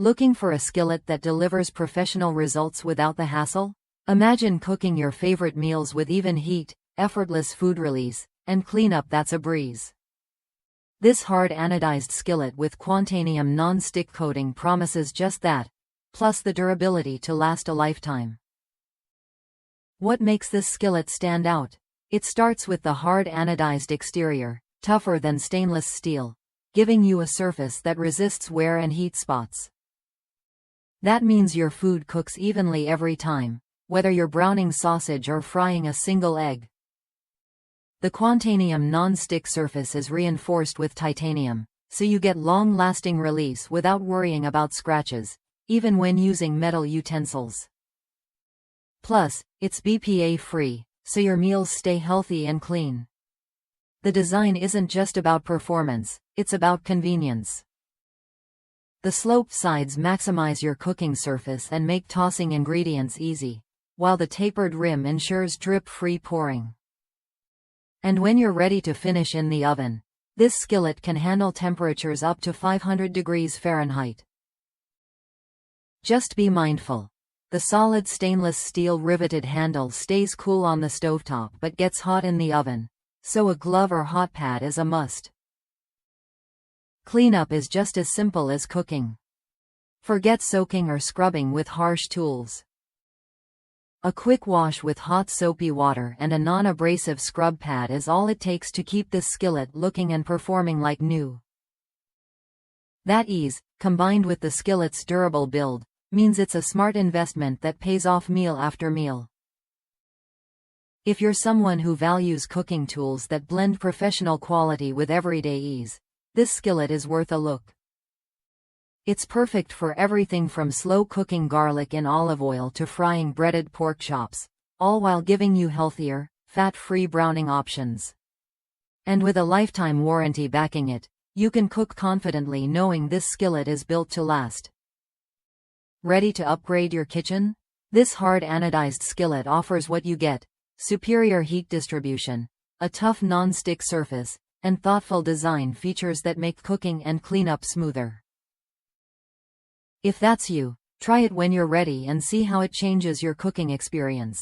Looking for a skillet that delivers professional results without the hassle? Imagine cooking your favorite meals with even heat, effortless food release, and cleanup that's a breeze. This hard anodized skillet with Quantanium non-stick coating promises just that, plus the durability to last a lifetime. What makes this skillet stand out? It starts with the hard anodized exterior, tougher than stainless steel, giving you a surface that resists wear and heat spots. That means your food cooks evenly every time, whether you're browning sausage or frying a single egg. The Quantanium non-stick surface is reinforced with titanium, so you get long-lasting release without worrying about scratches, even when using metal utensils. Plus, it's BPA-free, so your meals stay healthy and clean. The design isn't just about performance, it's about convenience. The sloped sides maximize your cooking surface and make tossing ingredients easy, while the tapered rim ensures drip-free pouring. And when you're ready to finish in the oven, this skillet can handle temperatures up to 500 degrees Fahrenheit. Just be mindful. The solid stainless steel riveted handle stays cool on the stovetop but gets hot in the oven, so a glove or hot pad is a must. Cleanup is just as simple as cooking. Forget soaking or scrubbing with harsh tools. A quick wash with hot soapy water and a non-abrasive scrub pad is all it takes to keep this skillet looking and performing like new. That ease, combined with the skillet's durable build, means it's a smart investment that pays off meal after meal. If you're someone who values cooking tools that blend professional quality with everyday ease, this skillet is worth a look. It's perfect for everything from slow cooking garlic in olive oil to frying breaded pork chops, all while giving you healthier, fat-free browning options. And with a lifetime warranty backing it, you can cook confidently knowing this skillet is built to last. Ready to upgrade your kitchen? This hard anodized skillet offers what you get: superior heat distribution, a tough non-stick surface, and thoughtful design features that make cooking and cleanup smoother. If that's you, try it when you're ready and see how it changes your cooking experience.